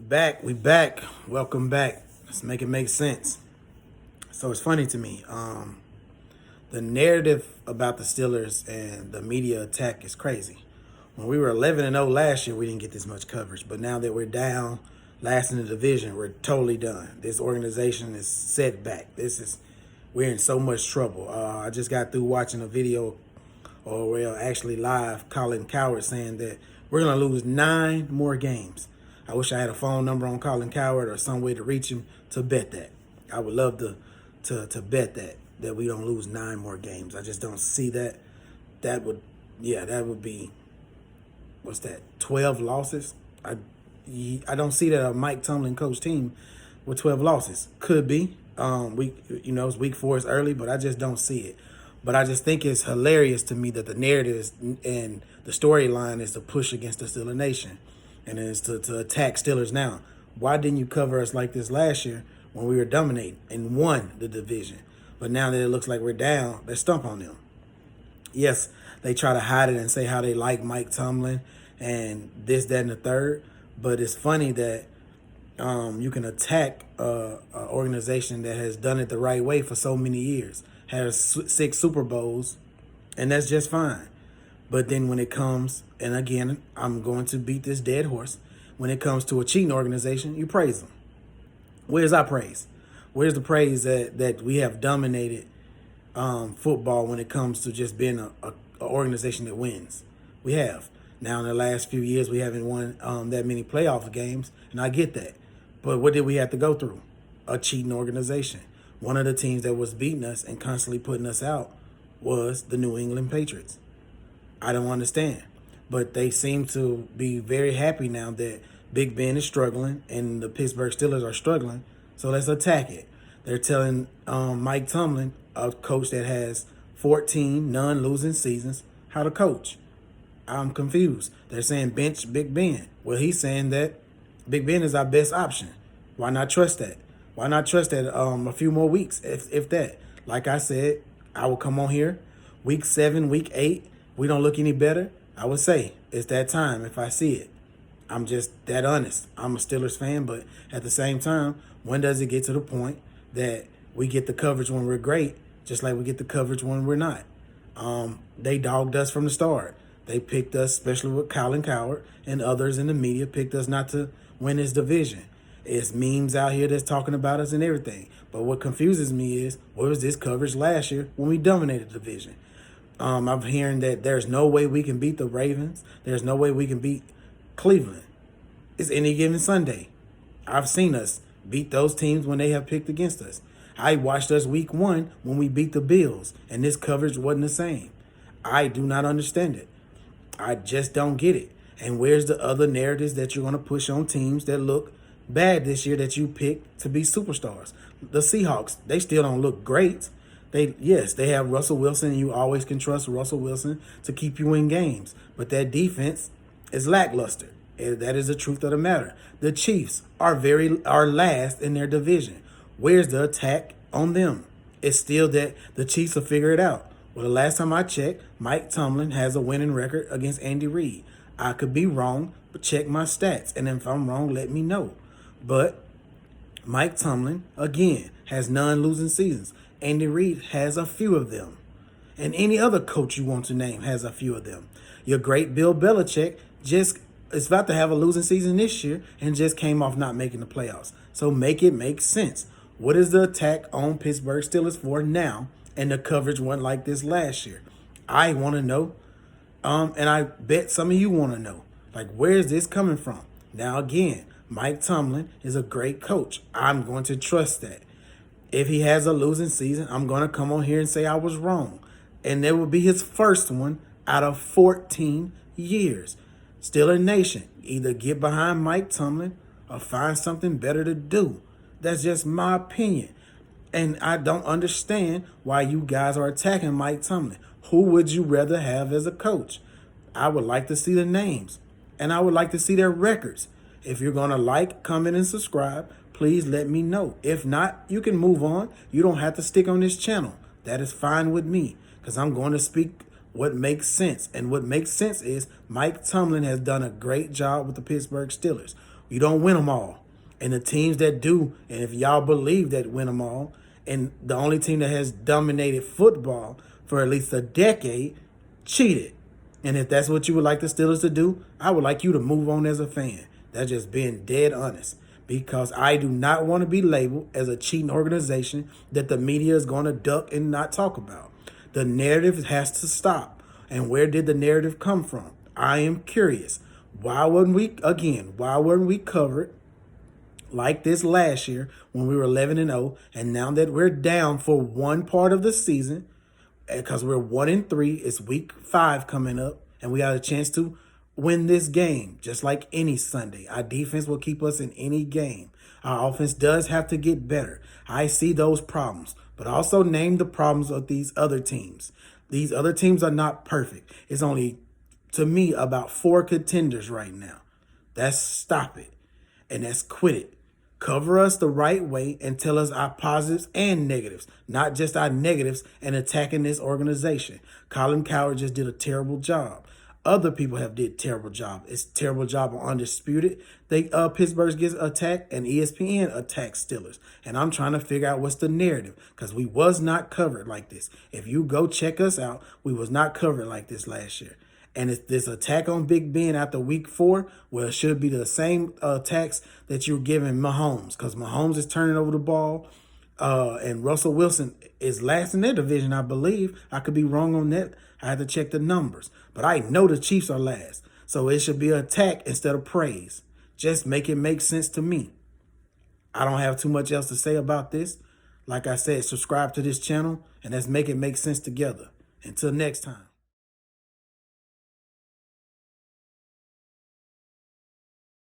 We back. Welcome back. Let's make it make sense. So it's funny to me. The narrative about the Steelers and the media attack is crazy. When we were 11-0 last year, we didn't get this much coverage. But now that we're down, last in the division, we're totally done. This organization is set back. We're in so much trouble. I just got through watching a video, or well, actually live, Colin Cowherd saying that we're gonna lose 9 more games. I wish I had a phone number on Colin Cowherd or some way to reach him to bet that. I would love to bet that we don't lose 9 more games. I just don't see that. That would be, what's that? 12 losses. I don't see that a Mike Tomlin coach team with 12 losses. Could be. It's week 4 is early, but I just don't see it. But I just think it's hilarious to me that the narrative and the storyline is to push against the Steeler Nation, and it's to attack Steelers now. Why didn't you cover us like this last year when we were dominating and won the division? But now that it looks like we're down, let's stomp on them. Yes, they try to hide it and say how they like Mike Tomlin and this, that, and the third. But it's funny that you can attack an organization that has done it the right way for so many years, has 6 Super Bowls, and that's just fine. But then when it comes, and again, I'm going to beat this dead horse, when it comes to a cheating organization, you praise them. Where's our praise? Where's the praise that we have dominated football when it comes to just being a organization that wins? We have. Now, in the last few years, we haven't won that many playoff games, and I get that. But what did we have to go through? A cheating organization. One of the teams that was beating us and constantly putting us out was the New England Patriots. I don't understand. But they seem to be very happy now that Big Ben is struggling and the Pittsburgh Steelers are struggling. So let's attack it. They're telling Mike Tomlin, a coach that has 14 non-losing seasons, how to coach. I'm confused. They're saying bench Big Ben. Well, he's saying that Big Ben is our best option. Why not trust that? Why not trust that a few more weeks, if that? Like I said, I will come on here, week 7, week 8, we don't look any better, I would say it's that time if I see it. I'm just that honest. I'm a Steelers fan, but at the same time, when does it get to the point that we get the coverage when we're great, just like we get the coverage when we're not? They dogged us from the start. They picked us, especially with Colin Cowherd and others in the media, picked us not to win this division. It's memes out here that's talking about us and everything. But what confuses me is, where was this coverage last year when we dominated the division? I'm hearing that there's no way we can beat the Ravens. There's no way we can beat Cleveland. It's any given Sunday. I've seen us beat those teams when they have picked against us. I watched us week 1 when we beat the Bills, and this coverage wasn't the same. I do not understand it. I just don't get it. And where's the other narratives that you're going to push on teams that look bad this year that you picked to be superstars? The Seahawks, they still don't look great. They have Russell Wilson, and you always can trust Russell Wilson to keep you in games. But that defense is lackluster. That is the truth of the matter. The Chiefs are last in their division. Where's the attack on them? It's still that the Chiefs will figure it out. Well, the last time I checked, Mike Tomlin has a winning record against Andy Reid. I could be wrong, but check my stats. And if I'm wrong, let me know. But Mike Tomlin, again, has non-losing seasons. Andy Reid has a few of them. And any other coach you want to name has a few of them. Your great Bill Belichick just is about to have a losing season this year and just came off not making the playoffs. So make it make sense. What is the attack on Pittsburgh Steelers for now? And the coverage wasn't like this last year. I want to know. And I bet some of you want to know. Like, where is this coming from? Now, again, Mike Tomlin is a great coach. I'm going to trust that. If he has a losing season, I'm going to come on here and say I was wrong. And that will be his first one out of 14 years. Steeler Nation, either get behind Mike Tomlin or find something better to do. That's just my opinion. And I don't understand why you guys are attacking Mike Tomlin. Who would you rather have as a coach? I would like to see the names, and I would like to see their records. If you're going to like, comment, and subscribe, please let me know. If not, you can move on. You don't have to stick on this channel. That is fine with me, because I'm going to speak what makes sense. And what makes sense is Mike Tomlin has done a great job with the Pittsburgh Steelers. You don't win them all. And the teams that do, and if y'all believe that win them all, and the only team that has dominated football for at least a decade cheated. And if that's what you would like the Steelers to do, I would like you to move on as a fan. That's just being dead honest. Because I do not want to be labeled as a cheating organization that the media is going to duck and not talk about. The narrative has to stop. And where did the narrative come from? I am curious. Why weren't we covered like this last year when we were 11-0, and now that we're down for one part of the season, because we're 1-3, it's week 5 coming up, and we got a chance to win this game just like any Sunday. Our defense will keep us in any game. Our offense does have to get better. I see those problems, but also name the problems of these other teams. These other teams are not perfect. It's only, to me, about 4 contenders right now. That's stop it, and that's quit it. Cover us the right way and tell us our positives and negatives, not just our negatives and attacking this organization. Colin Cowherd just did a terrible job. Other people have did terrible job. It's terrible job on Undisputed. Pittsburgh gets attacked and ESPN attacks Steelers. And I'm trying to figure out what's the narrative, because we was not covered like this. If you go check us out, we was not covered like this last year. And it's this attack on Big Ben after week 4, well, it should be the same attacks that you're giving Mahomes, because Mahomes is turning over the ball. And Russell Wilson is last in their division, I believe. I could be wrong on that. I had to check the numbers. But I know the Chiefs are last. So it should be attack instead of praise. Just make it make sense to me. I don't have too much else to say about this. Like I said, subscribe to this channel, and let's make it make sense together. Until next time.